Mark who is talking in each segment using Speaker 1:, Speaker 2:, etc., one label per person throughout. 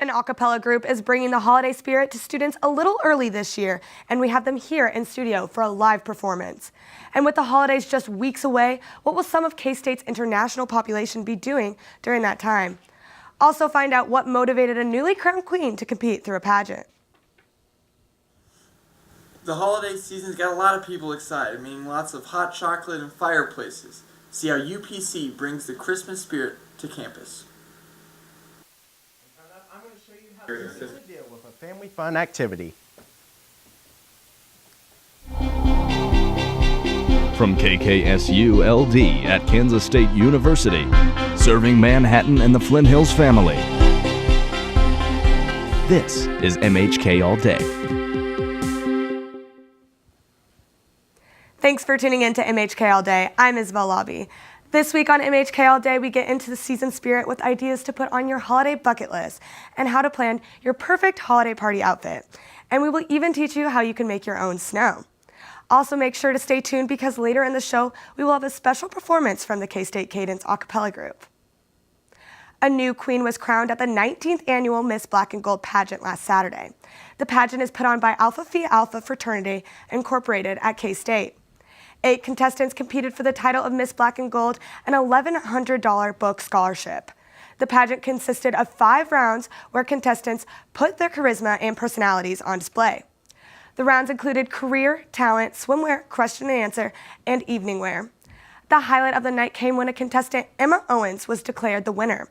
Speaker 1: An a cappella group is bringing the holiday spirit to students a little early this year, and we have them here in studio for a live performance. And with the holidays just weeks away, what will some of K-State's international population be doing during that time? Also find out what motivated a newly crowned queen to compete through a pageant.
Speaker 2: The holiday season's got a lot of people excited, meaning lots of hot chocolate and fireplaces. See how UPC brings the Christmas spirit to campus.
Speaker 3: I'm going to show you how to seal the deal with a family fun activity.
Speaker 4: From KKSU LD at Kansas State University, serving Manhattan and the Flint Hills family. This is MHK All Day.
Speaker 1: Thanks for tuning in to MHK All Day. I'm Isabel Lobby. This week on MHK All Day, we get into the season spirit with ideas to put on your holiday bucket list and how to plan your perfect holiday party outfit. And we will even teach you how you can make your own snow. Also, make sure to stay tuned because later in the show, we will have a special performance from the K-State Cadence a cappella group. A new queen was crowned at the 19th annual Miss Black and Gold pageant last Saturday. The pageant is put on by Alpha Phi Alpha Fraternity Incorporated at K-State. 8 contestants competed for the title of Miss Black and Gold, an $1,100 book scholarship. The pageant consisted of 5 rounds where contestants put their charisma and personalities on display. The rounds included career, talent, swimwear, question and answer, and evening wear. The highlight of the night came when a contestant, Emma Owens, was declared the winner.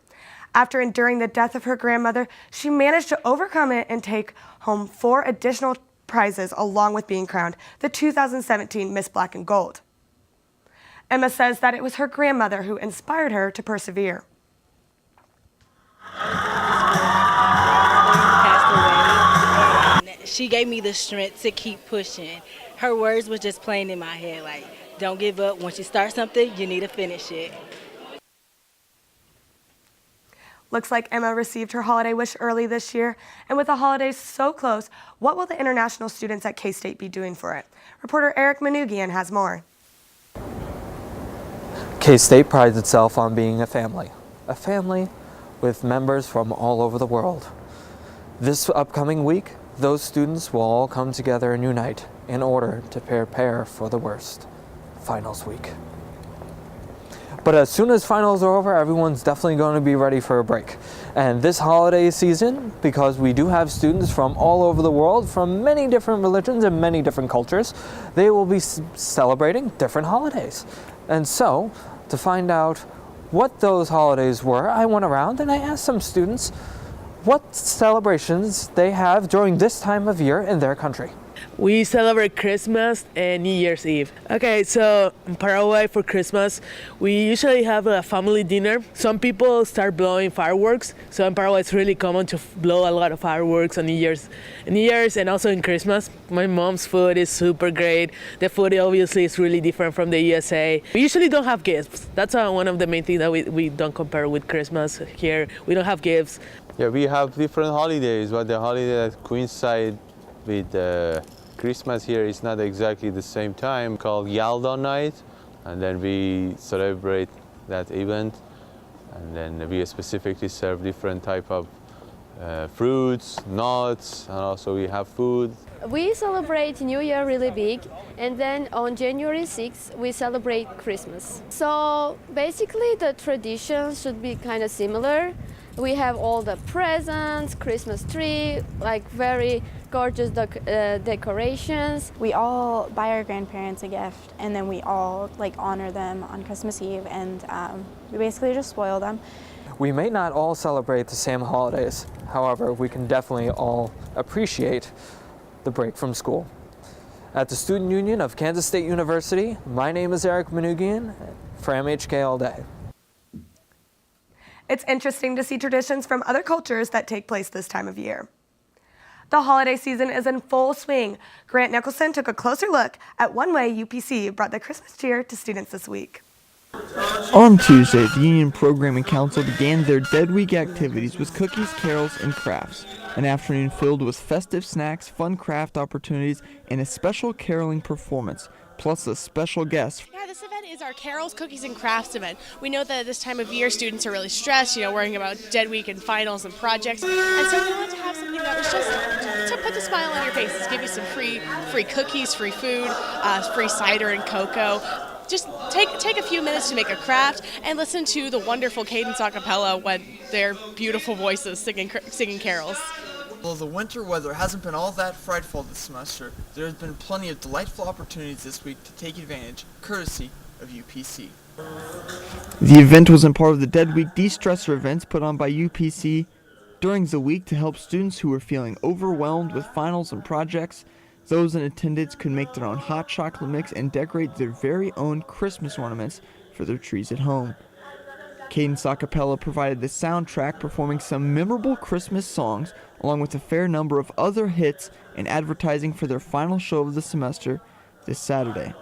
Speaker 1: After enduring the death of her grandmother, she managed to overcome it and take home 4 additional prizes along with being crowned the 2017 Miss Black and Gold. Emma says that it was her grandmother who inspired her to persevere.
Speaker 5: Passed away. She gave me the strength to keep pushing. Her words were just playing in my head like, don't give up. Once you start something, you need to finish it.
Speaker 1: Looks like Emma received her holiday wish early this year, and with the holidays so close, what will the international students at K-State be doing for it? Reporter Eric Manugian has more.
Speaker 6: K-State prides itself on being a family with members from all over the world. This upcoming week, those students will all come together and unite in order to prepare for the worst, finals week. But as soon as finals are over, everyone's definitely going to be ready for a break. And this holiday season, because we do have students from all over the world, from many different religions and many different cultures, they will be celebrating different holidays. And so, to find out what those holidays were, I went around and I asked some students what celebrations they have during this time of year in their country.
Speaker 7: We celebrate Christmas and New Year's Eve. Okay, so in Paraguay for Christmas, we usually have a family dinner. Some people start blowing fireworks. So in Paraguay, it's really common to blow a lot of fireworks on New Year's and also in Christmas. My mom's food is super great. The food obviously is really different from the USA. We usually don't have gifts. That's one of the main things that we don't compare with Christmas here. We don't have gifts.
Speaker 8: Yeah, we have different holidays, but the holiday that coincide with Christmas here is not exactly the same time, called Yalda night, and then we celebrate that event, and then we specifically serve different type of fruits, nuts, and also we have food.
Speaker 9: We celebrate New Year really big, and then on January 6th we celebrate Christmas. So basically the traditions should be kind of similar. We have all the presents, Christmas tree, like very gorgeous decorations.
Speaker 10: We all buy our grandparents a gift, and then we all honor them on Christmas Eve, and we basically just spoil them.
Speaker 6: We may not all celebrate the same holidays. However, we can definitely all appreciate the break from school. At the Student Union of Kansas State University, my name is Eric Manugian for MHK All Day.
Speaker 1: It's interesting to see traditions from other cultures that take place this time of year. The holiday season is in full swing. Grant Nicholson took a closer look at one way UPC brought the Christmas cheer to students this week.
Speaker 11: On Tuesday, the Union Programming Council began their Dead Week activities with cookies, carols, and crafts. An afternoon filled with festive snacks, fun craft opportunities, and a special caroling performance, plus a special guest.
Speaker 12: Yeah, this event is our Carols, Cookies, and Crafts event. We know that at this time of year, students are really stressed, worrying about dead week and finals and projects. And so we wanted to have something that was just to put the smile on your faces, give you some free cookies, free food, free cider and cocoa. Just take a few minutes to make a craft and listen to the wonderful Cadence a cappella with their beautiful voices singing carols.
Speaker 13: Although the winter weather hasn't been all that frightful this semester, there has been plenty of delightful opportunities this week to take advantage, courtesy of UPC.
Speaker 11: The event was in part of the Dead Week de-stressor events put on by UPC during the week to help students who were feeling overwhelmed with finals and projects. Those in attendance could make their own hot chocolate mix and decorate their very own Christmas ornaments for their trees at home. Cadence a cappella provided the soundtrack, performing some memorable Christmas songs along with a fair number of other hits and advertising for their final show of the semester this Saturday.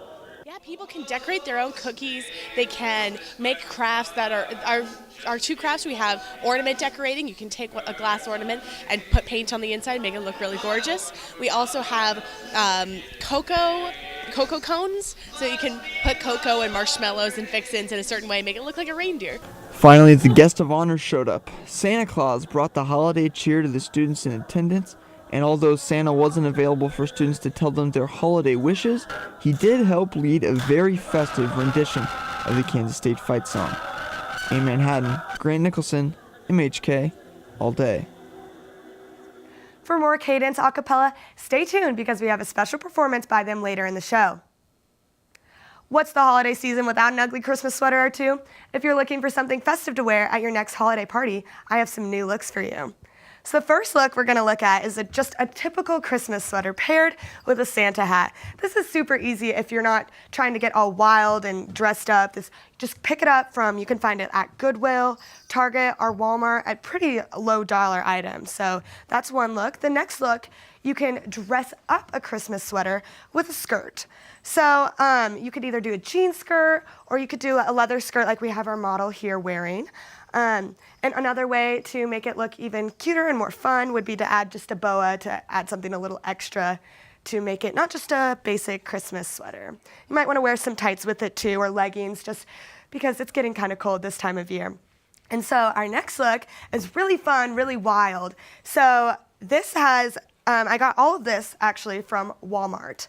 Speaker 12: Yeah, people can decorate their own cookies. They can make crafts that are our two crafts. We have ornament decorating. You can take a glass ornament and put paint on the inside and make it look really gorgeous. We also have cocoa cones, so you can put cocoa and marshmallows and fixins in a certain way and make it look like a reindeer.
Speaker 11: Finally, the guest of honor showed up. Santa Claus brought the holiday cheer to the students in attendance, and although Santa wasn't available for students to tell them their holiday wishes, he did help lead a very festive rendition of the Kansas State fight song. In Manhattan, Grant Nicholson, MHK, All Day.
Speaker 1: For more Cadence a cappella, stay tuned because we have a special performance by them later in the show. What's the holiday season without an ugly Christmas sweater or two? If you're looking for something festive to wear at your next holiday party, I have some new looks for you. So the first look we're going to look at is just a typical Christmas sweater paired with a Santa hat. This is super easy if you're not trying to get all wild and dressed up. Just pick it up you can find it at Goodwill, Target, or Walmart at pretty low dollar items. So that's one look. The next look, you can dress up a Christmas sweater with a skirt. So you could either do a jean skirt or you could do a leather skirt like we have our model here wearing. And another way to make it look even cuter and more fun would be to add just a boa, to add something a little extra to make it not just a basic Christmas sweater. You might want to wear some tights with it too, or leggings, just because it's getting kind of cold this time of year. And so our next look is really fun, really wild. So this has, I got all of this actually from Walmart.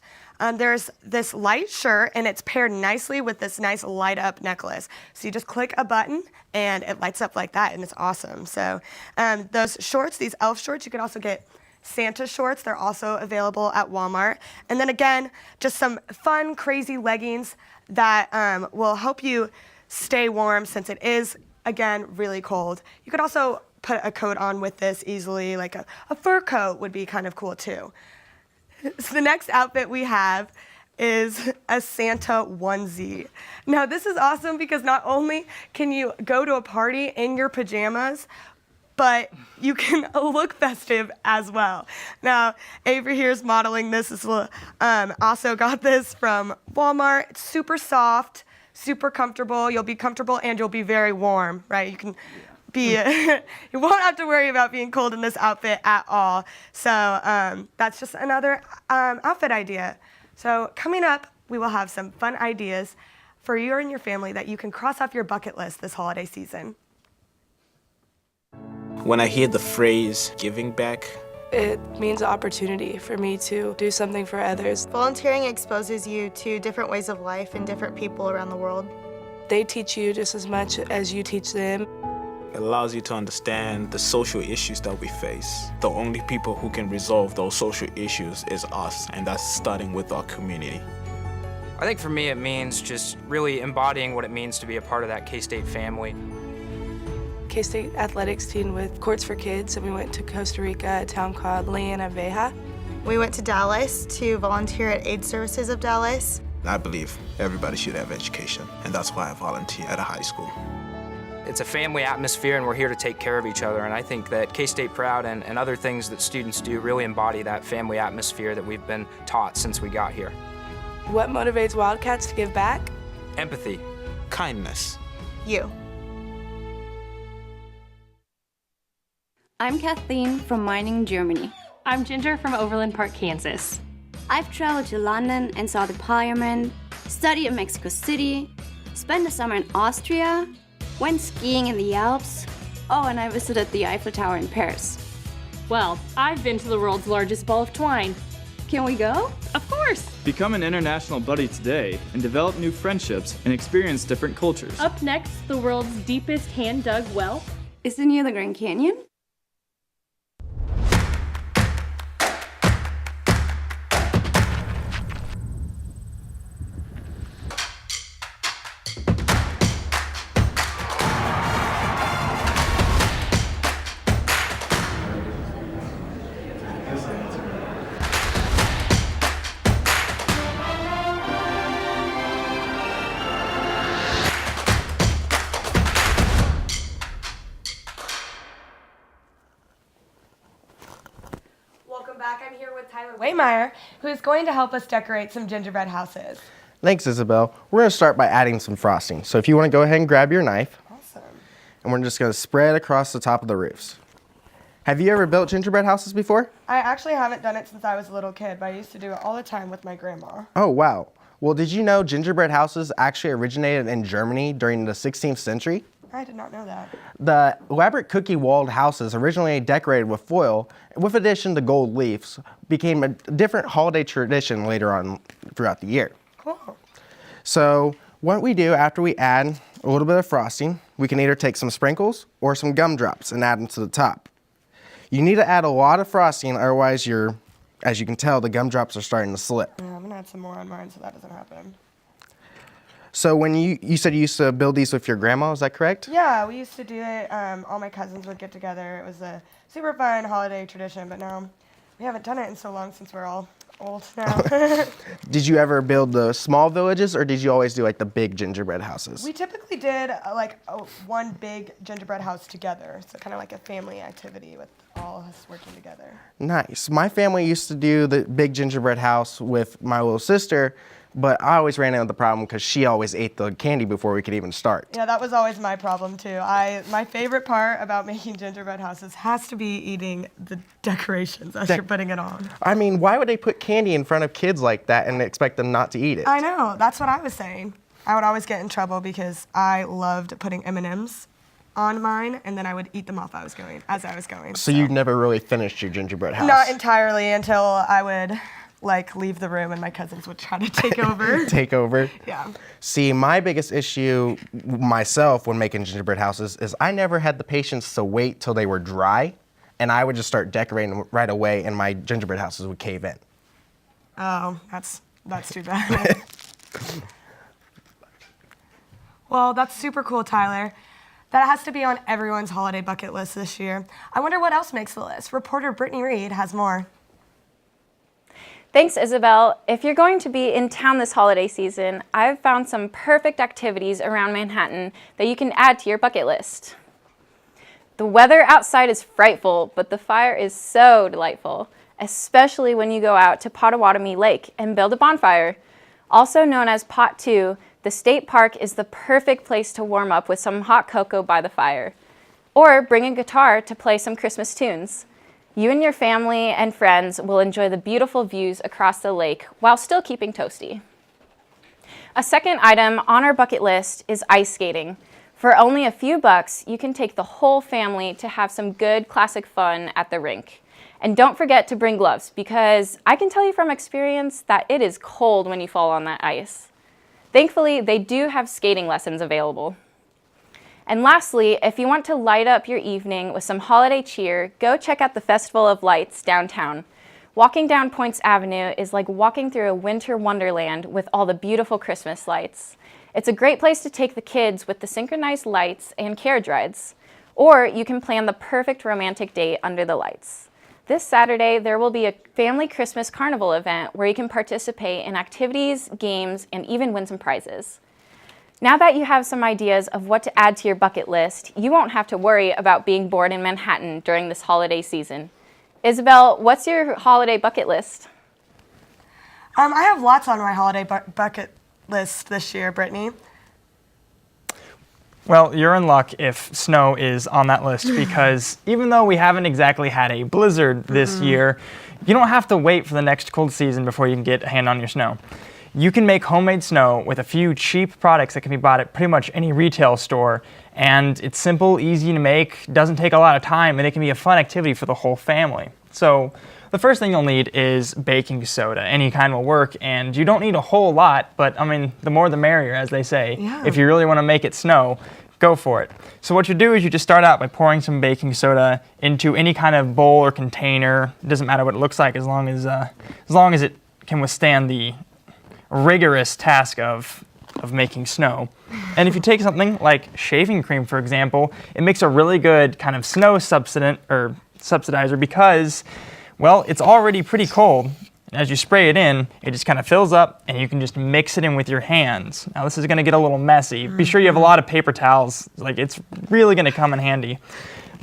Speaker 1: There's this light shirt, and it's paired nicely with this nice light up necklace. So you just click a button, and it lights up like that, and it's awesome. So those shorts, these elf shorts, you can also get Santa shorts. They're also available at Walmart. And then again, just some fun, crazy leggings that will help you stay warm since it is, again, really cold. You could also put a coat on with this easily, like a fur coat would be kind of cool too. So the next outfit we have is a Santa onesie. Now this is awesome because not only can you go to a party in your pajamas, but you can look festive as well. Now Avery here is modeling this as well. Also got this from Walmart. It's super soft, super comfortable. You'll be comfortable and you'll be very warm, right? You can you won't have to worry about being cold in this outfit at all. So that's just another outfit idea. So coming up, we will have some fun ideas for you and your family that you can cross off your bucket list this holiday season.
Speaker 14: When I hear the phrase giving back,
Speaker 15: it means an opportunity for me to do something for others.
Speaker 16: Volunteering exposes you to different ways of life and different people around the world.
Speaker 15: They teach you just as much as you teach them.
Speaker 14: it allows you to understand the social issues that we face. The only people who can resolve those social issues is us, and that's starting with our community.
Speaker 17: I think for me it means just really embodying what it means to be a part of that K-State family.
Speaker 15: K-State athletics team with Courts for Kids, and we went to Costa Rica, a town called Leona Veja.
Speaker 16: We went to Dallas to volunteer at Aid Services of Dallas.
Speaker 14: I believe everybody should have education, and that's why I volunteer at a high school.
Speaker 17: It's a family atmosphere, and we're here to take care of each other, and I think that K-State Proud and other things that students do really embody that family atmosphere that we've been taught since we got here.
Speaker 15: What motivates Wildcats to give back?
Speaker 14: Empathy. Kindness.
Speaker 16: You.
Speaker 18: I'm Kathleen from Meiningen, Germany.
Speaker 19: I'm Ginger from Overland Park, Kansas.
Speaker 18: I've traveled to London and saw the Parliament, studied in Mexico City, spent the summer in Austria, went skiing in the Alps. Oh, and I visited the Eiffel Tower in Paris.
Speaker 19: Well, I've been to the world's largest ball of twine.
Speaker 18: Can we go?
Speaker 19: Of course!
Speaker 20: Become an international buddy today and develop new friendships and experience different cultures.
Speaker 19: Up next, the world's deepest hand-dug well.
Speaker 18: Is it near the Grand Canyon?
Speaker 1: Welcome back. I'm here with Tyler Waymeyer, who is going to help us decorate some gingerbread houses.
Speaker 3: Thanks, Isabel. We're going to start by adding some frosting. So if you want to go ahead and grab your knife.
Speaker 1: Awesome.
Speaker 3: And we're just going to spread across the top of the roofs. Have you ever built gingerbread houses before?
Speaker 1: I actually haven't done it since I was a little kid, but I used to do it all the time with my grandma.
Speaker 3: Oh, wow. Well, did you know gingerbread houses actually originated in Germany during the 16th century?
Speaker 1: I did not know that.
Speaker 3: The elaborate cookie-walled houses, originally decorated with foil, with addition to gold leaves, became a different holiday tradition later on throughout the year.
Speaker 1: Cool.
Speaker 3: So what we do after we add a little bit of frosting, we can either take some sprinkles or some gumdrops and add them to the top. You need to add a lot of frosting, otherwise as you can tell, the gumdrops are starting to slip.
Speaker 1: Yeah, I'm gonna add some more on mine so that doesn't happen.
Speaker 3: So when you said you used to build these with your grandma, is that correct?
Speaker 1: Yeah, we used to do it. All my cousins would get together. It was a super fun holiday tradition, but now we haven't done it in so long since we're all old now.
Speaker 3: Did you ever build the small villages, or did you always do like the big gingerbread houses?
Speaker 1: We typically did one big gingerbread house together, so kind of like a family activity with all of us working together.
Speaker 3: Nice. My family used to do the big gingerbread house with my little sister, but I always ran into the problem because she always ate the candy before we could even start.
Speaker 1: Yeah, that was always my problem too. My favorite part about making gingerbread houses has to be eating the decorations as you're putting it on.
Speaker 3: I mean, why would they put candy in front of kids like that and expect them not to eat it?
Speaker 1: I know, that's what I was saying. I would always get in trouble because I loved putting M&Ms on mine, and then I would eat them off as I was going.
Speaker 3: So you never really finished your gingerbread house?
Speaker 1: Not entirely until I would leave the room and my cousins would try to take over.
Speaker 3: Take over?
Speaker 1: Yeah.
Speaker 3: See, my biggest issue myself when making gingerbread houses is I never had the patience to wait till they were dry, and I would just start decorating right away, and my gingerbread houses would cave in.
Speaker 1: Oh, that's too bad. Well, that's super cool, Tyler. That has to be on everyone's holiday bucket list this year. I wonder what else makes the list. Reporter Brittany Reed has more.
Speaker 21: Thanks, Isabel. If you're going to be in town this holiday season, I've found some perfect activities around Manhattan that you can add to your bucket list. The weather outside is frightful, but the fire is so delightful, especially when you go out to Potawatomi Lake and build a bonfire. Also known as Pot 2, the state park is the perfect place to warm up with some hot cocoa by the fire. Or bring a guitar to play some Christmas tunes. You and your family and friends will enjoy the beautiful views across the lake while still keeping toasty. A second item on our bucket list is ice skating. For only a few bucks, you can take the whole family to have some good classic fun at the rink. And don't forget to bring gloves, because I can tell you from experience that it is cold when you fall on that ice. Thankfully, they do have skating lessons available. And lastly, if you want to light up your evening with some holiday cheer, go check out the Festival of Lights downtown. Walking down Points Avenue is like walking through a winter wonderland with all the beautiful Christmas lights. It's a great place to take the kids with the synchronized lights and carriage rides. Or you can plan the perfect romantic date under the lights. This Saturday, there will be a family Christmas carnival event where you can participate in activities, games, and even win some prizes. Now that you have some ideas of what to add to your bucket list, you won't have to worry about being bored in Manhattan during this holiday season. Isabel, what's your holiday bucket list?
Speaker 1: I have lots on my holiday bucket list this year, Brittany.
Speaker 22: Well, you're in luck if snow is on that list, because even though we haven't exactly had a blizzard this year, you don't have to wait for the next cold season before you can get a hand on your snow. You can make homemade snow with a few cheap products that can be bought at pretty much any retail store. And it's simple, easy to make, doesn't take a lot of time, and it can be a fun activity for the whole family. So the first thing you'll need is baking soda. Any kind will work, and you don't need a whole lot, but I mean, the more the merrier, as they say.
Speaker 1: Yeah.
Speaker 22: If you really want to make it snow, go for it. So what you do is you just start out by pouring some baking soda into any kind of bowl or container. It doesn't matter what it looks like as long as it can withstand the rigorous task of making snow. And if you take something like shaving cream, for example, it makes a really good kind of snow subsidizer because, well, it's already pretty cold. And as you spray it in, it just kind of fills up and you can just mix it in with your hands. Now this is gonna get a little messy. Be sure you have a lot of paper towels. Like, it's really gonna come in handy.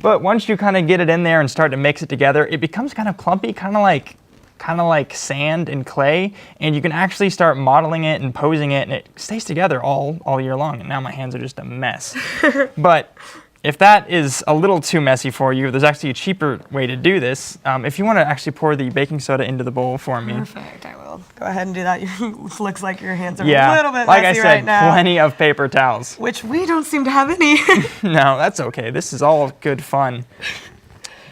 Speaker 22: But once you kind of get it in there and start to mix it together, it becomes kind of clumpy, kind of like sand and clay, and you can actually start modeling it and posing it, and it stays together all year long. And now my hands are just a mess. But if that is a little too messy for you, there's actually a cheaper way to do this. If you want to actually pour the baking soda into the bowl for me.
Speaker 1: Perfect, I will. Go ahead and do that. It looks like your hands are
Speaker 22: Yeah,
Speaker 1: a little bit
Speaker 22: like I
Speaker 1: messy
Speaker 22: said,
Speaker 1: right now.
Speaker 22: plenty of paper towels.
Speaker 1: Which we don't seem to have any.
Speaker 22: No, that's okay. This is all good fun.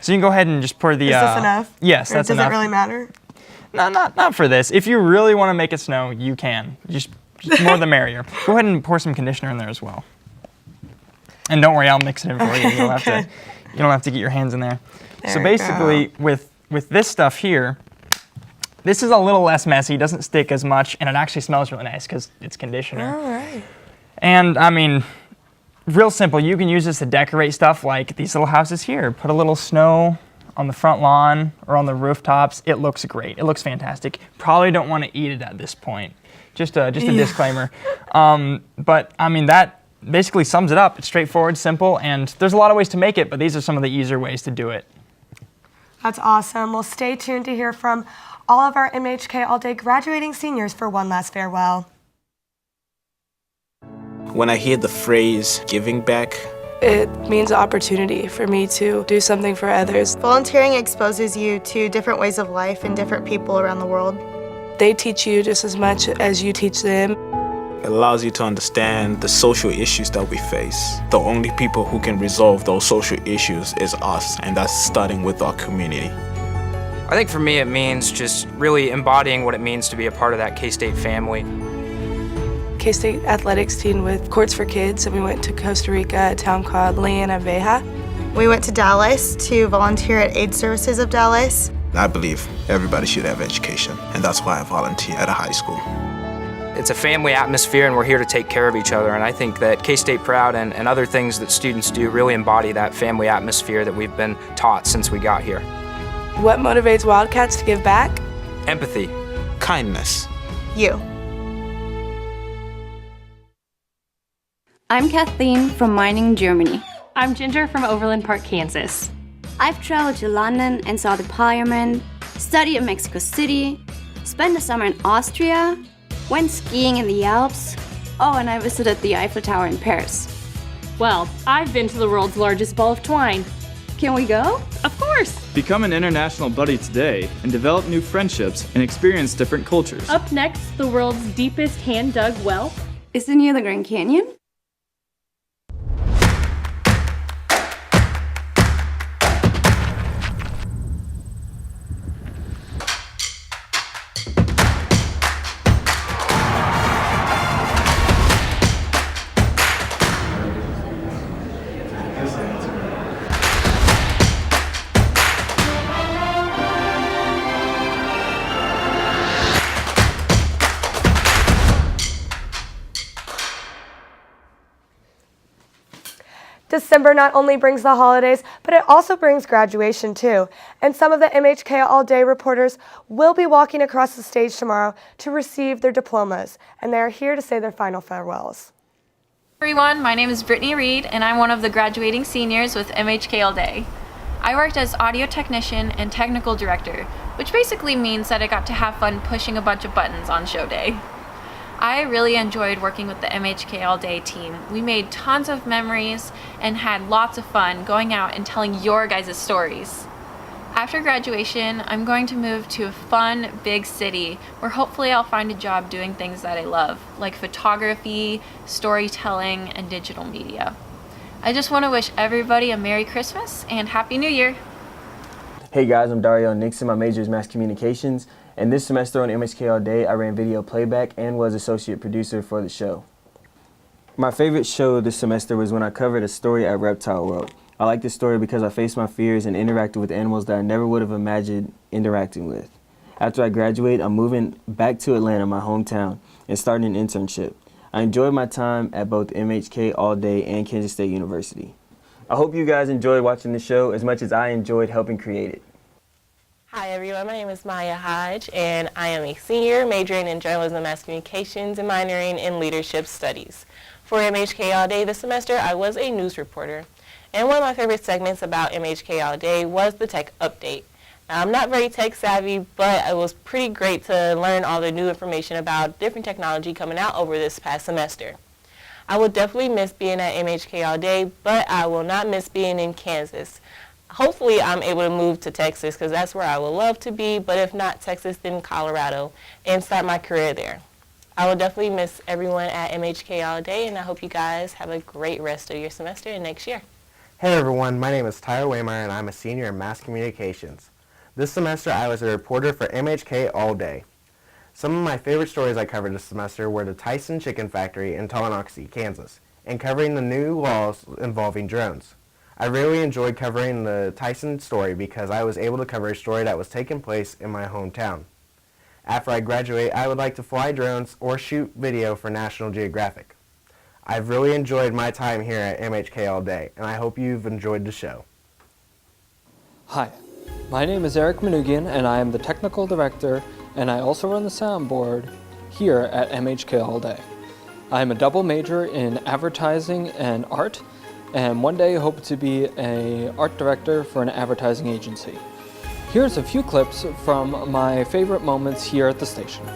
Speaker 22: So you can go ahead and just pour the...
Speaker 1: Is this enough?
Speaker 22: Yes,
Speaker 1: Or
Speaker 22: that's enough.
Speaker 1: Does it really matter?
Speaker 22: No, not for this. If you really want to make it snow, you can. Just more the merrier. Go ahead and pour some conditioner in there as well. And don't worry, I'll mix it in for you. You don't have to get your hands in there. So basically, with this stuff here, this is a little less messy, doesn't stick as much, and it actually smells really nice because it's conditioner.
Speaker 1: All right.
Speaker 22: And I mean, real simple. You can use this to decorate stuff like these little houses here. Put a little snow on the front lawn or on the rooftops. It looks great. It looks fantastic. Probably don't want to eat it at this point. Just a disclaimer. But I mean, that basically sums it up. It's straightforward, simple, and there's a lot of ways to make it, but these are some of the easier ways to do it.
Speaker 1: That's awesome. Well, stay tuned to hear from all of our MHK All Day graduating seniors for one last farewell.
Speaker 14: When I hear the phrase giving back,
Speaker 15: It means opportunity for me to do something for others.
Speaker 16: Volunteering exposes you to different ways of life and different people around the world.
Speaker 15: They teach you just as much as you teach them.
Speaker 14: it allows you to understand the social issues that we face. The only people who can resolve those social issues is us, and that's starting with our community.
Speaker 17: I think for me it means just really embodying what it means to be a part of that K-State family.
Speaker 15: K-State athletics team with Courts for Kids, and we went to Costa Rica, a town called Leona Veja.
Speaker 16: We went to Dallas to volunteer at Aid Services of Dallas.
Speaker 14: I believe everybody should have education, and that's why I volunteer at a high school.
Speaker 17: It's a family atmosphere, and we're here to take care of each other, and I think that K-State Proud and other things that students do really embody that family atmosphere that we've been taught since we got here.
Speaker 15: What motivates Wildcats to give back?
Speaker 17: Empathy.
Speaker 14: Kindness.
Speaker 16: You.
Speaker 18: I'm Kathleen from Mining, Germany.
Speaker 19: I'm Ginger from Overland Park, Kansas.
Speaker 18: I've traveled to London and saw the Parliament, studied in Mexico City, spent the summer in Austria, went skiing in the Alps, and I visited the Eiffel Tower in Paris.
Speaker 19: Well, I've been to the world's largest ball of twine.
Speaker 18: Can we go?
Speaker 19: Of course!
Speaker 20: Become an international buddy today and develop new friendships and experience different cultures.
Speaker 19: Up next, the world's deepest hand-dug well.
Speaker 18: Is it near the Grand Canyon?
Speaker 1: December not only brings the holidays, but it also brings graduation too. And some of the MHK All Day reporters will be walking across the stage tomorrow to receive their diplomas, and they are here to say their final farewells.
Speaker 2: Everyone, my name is Brittany Reed, and I'm one of the graduating seniors with MHK All Day. I worked as audio technician and technical director, which basically means that I got to have fun pushing a bunch of buttons on show day. I really enjoyed working with the MHK All Day team. We made tons of memories and had lots of fun going out and telling your guys' stories. After graduation, I'm going to move to a fun, big city where hopefully I'll find a job doing things that I love, like photography, storytelling, and digital media. I just want to wish everybody a Merry Christmas and Happy New Year!
Speaker 4: Hey guys, I'm Dario Nixon. My major is Mass Communications, and this semester on MHK All Day, I ran video playback and was associate producer for the show. My favorite show this semester was when I covered a story at Reptile World. I like this story because I faced my fears and interacted with animals that I never would have imagined interacting with. After I graduate, I'm moving back to Atlanta, my hometown, and starting an internship. I enjoyed my time at both MHK All Day and Kansas State University. I hope you guys enjoyed watching the show as much as I enjoyed helping create it.
Speaker 5: Hi everyone, my name is Maya Hodge, and I am a senior majoring in journalism and mass communications and minoring in leadership studies. For MHK All Day this semester, I was a news reporter. And one of my favorite segments about MHK All Day was the tech update. Now, I'm not very tech savvy, but it was pretty great to learn all the new information about different technology coming out over this past semester. I will definitely miss being at MHK All Day, but I will not miss being in Kansas. Hopefully I'm able to move to Texas because that's where I would love to be, but if not Texas, then Colorado and start my career there. I will definitely miss everyone at MHK All Day, and I hope you guys have a great rest of your semester and next year.
Speaker 3: Hey everyone, my name is Tyler Waymeyer and I'm a senior in Mass Communications. This semester I was a reporter for MHK All Day. Some of my favorite stories I covered this semester were the Tyson Chicken Factory in Tallanoxie, Kansas, and covering the new laws involving drones. I really enjoyed covering the Tyson story because I was able to cover a story that was taking place in my hometown. After I graduate, I would like to fly drones or shoot video for National Geographic. I've really enjoyed my time here at MHK All Day, and I hope you've enjoyed the show.
Speaker 6: Hi, my name is Eric Manugian, and I am the technical director, and I also run the soundboard here at MHK All Day. I am a double major in advertising and art, and one day hope to be an art director for an advertising agency. Here's a few clips from my favorite moments here at the station.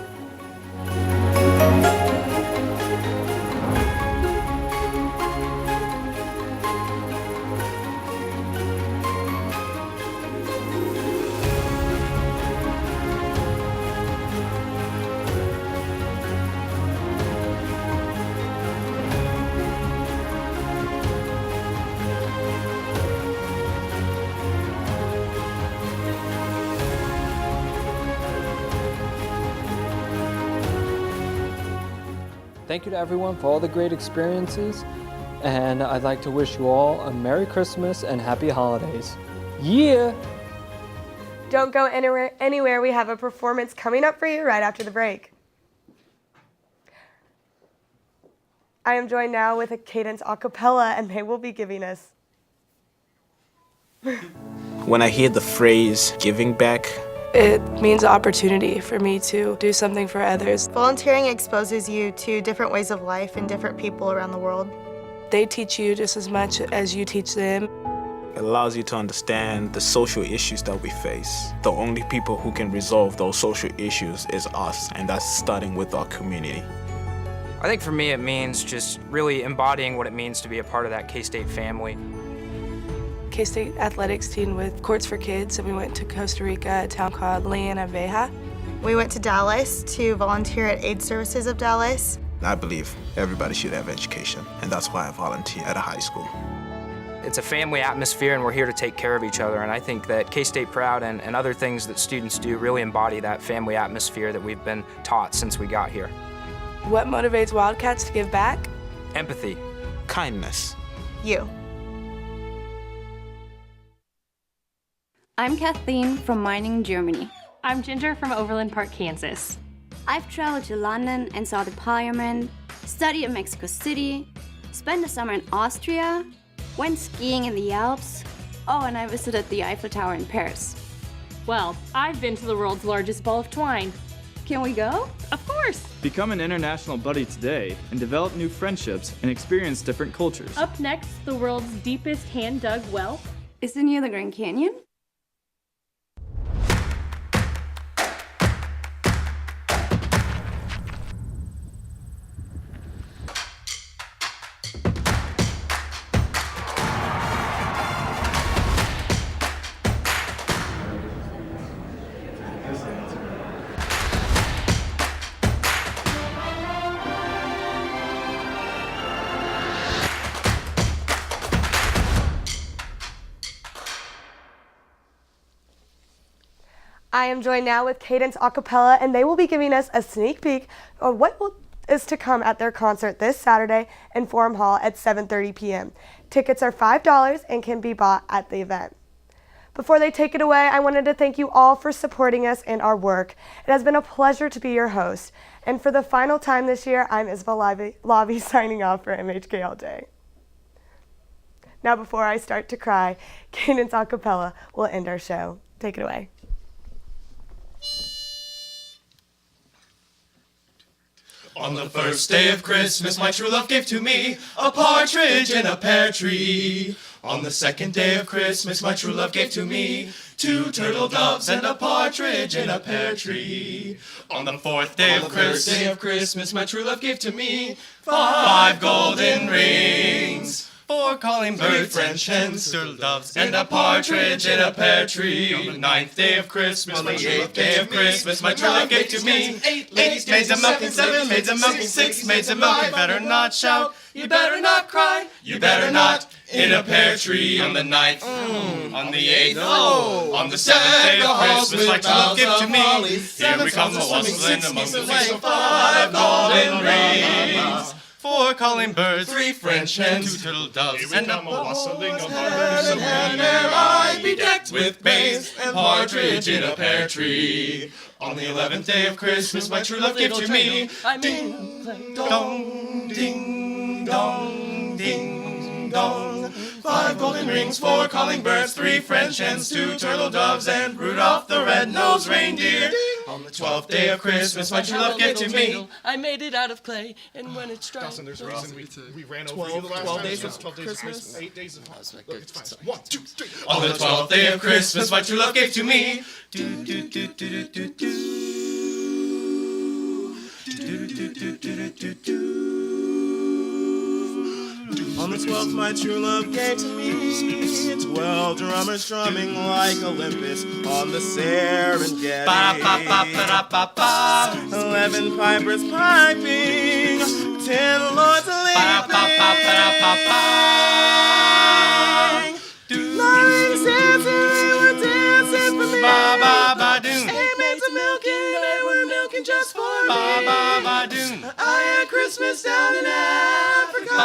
Speaker 6: Thank you to everyone for all the great experiences, and I'd like to wish you all a Merry Christmas and Happy Holidays. Yeah!
Speaker 1: Don't go anywhere. We have a performance coming up for you right after the break. I am joined now with a Cadence a cappella, and they will be giving us.
Speaker 14: When I hear the phrase giving back,
Speaker 15: it means opportunity for me to do something for others.
Speaker 16: Volunteering exposes you to different ways of life and different people around the world.
Speaker 15: They teach you just as much as you teach them.
Speaker 14: it allows you to understand the social issues that we face. The only people who can resolve those social issues is us, and that's starting with our community.
Speaker 17: I think for me it means just really embodying what it means to be a part of that K-State family.
Speaker 15: K-State athletics team with Courts for Kids, and we went to Costa Rica, a town called Veja.
Speaker 16: We went to Dallas to volunteer at Aid Services of Dallas.
Speaker 14: I believe everybody should have education, and that's why I volunteer at a high school.
Speaker 17: It's a family atmosphere, and we're here to take care of each other, and I think that K-State Proud and other things that students do really embody that family atmosphere that we've been taught since we got here.
Speaker 15: What motivates Wildcats to give back?
Speaker 17: Empathy.
Speaker 14: Kindness.
Speaker 16: You.
Speaker 18: I'm Kathleen from Meiningen, Germany.
Speaker 19: I'm Ginger from Overland Park, Kansas.
Speaker 18: I've traveled to London and saw the Parliament, studied in Mexico City, spent the summer in Austria, went skiing in the Alps, and I visited the Eiffel Tower in Paris.
Speaker 19: Well, I've been to the world's largest ball of twine.
Speaker 18: Can we go?
Speaker 19: Of course!
Speaker 20: Become an international buddy today and develop new friendships and experience different cultures.
Speaker 19: Up next, the world's deepest hand-dug well.
Speaker 18: Is it near the Grand Canyon?
Speaker 1: I am joined now with Cadence Acapella, and they will be giving us a sneak peek of what is to come at their concert this Saturday in Forum Hall at 7:30 p.m. Tickets are $5 and can be bought at the event. Before they take it away, I wanted to thank you all for supporting us and our work. It has been a pleasure to be your host. And for the final time this year, I'm Isabel Lobby signing off for MHK All Day. Now before I start to cry, Cadence Acapella will end our show. Take it away.
Speaker 7: On the first day of Christmas, my true love gave to me a partridge in a pear tree. On the second day of Christmas, my true love gave to me 2 turtle doves and a partridge in a pear tree. On the fourth day of Christmas, my true love gave to me 5 golden rings. 4 calling birds, 3 French hens, turtle doves, and a partridge in a pear tree. On the 9th day of Christmas, my true love day of Christmas, my true love gave to me 8 ladies, maids of milk, and 7 maids of milk, and 6 maids of milk. You better not shout, you better not cry, you better not in a pear tree. On the 9th, on the 8th, on the 7th day of Christmas, my true love gave to me. Here we come, the wassailing among the leaves, 5 golden rings. 4 calling birds, 3 French hens, 2 turtle doves, and a wassailing among the leaves. I be decked with maize and partridge in a pear tree. On the 11th day of Christmas, my true love gave to me. Ding dong, ding dong, ding dong. 5 golden rings, 4 calling birds, 3 French hens, 2 turtle doves, and Rudolph the red-nosed reindeer. On the 12th day of Christmas, my true love gave to me.
Speaker 8: I made it out of clay, and when it struck...
Speaker 7: Dawson, there's a reason we ran over
Speaker 8: 12,
Speaker 7: you the last
Speaker 8: 12
Speaker 7: time.
Speaker 8: days of
Speaker 7: 12 days
Speaker 8: Christmas.
Speaker 7: 8 days of... Look, it's fine. 1, 2, 3. On the 12th day of Christmas, my true love gave to me. Do, do, do, do, do, do, do. Do, do, do, do, do, do. On the 12th, my true love gave to me 12 drummers drumming like Olympus on the Serengeti. 11 pipers piping, 10 lords leaping. 9 dancing, they were dancing for me. 8 maids of milking, they were milking just for me. I had Christmas down in Africa.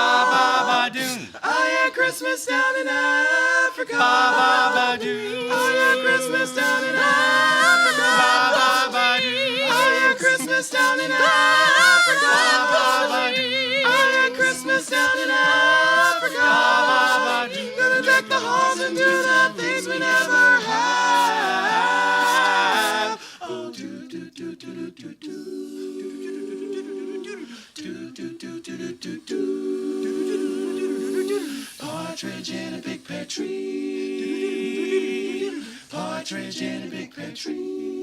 Speaker 7: I had Christmas down in Africa. I had Christmas down in Africa. I had Christmas down in Africa. I had Christmas down in Africa. Gonna deck the halls and do the things we never had. Oh, do do do do do do. Partridge in a big pear tree. Partridge in a big pear tree.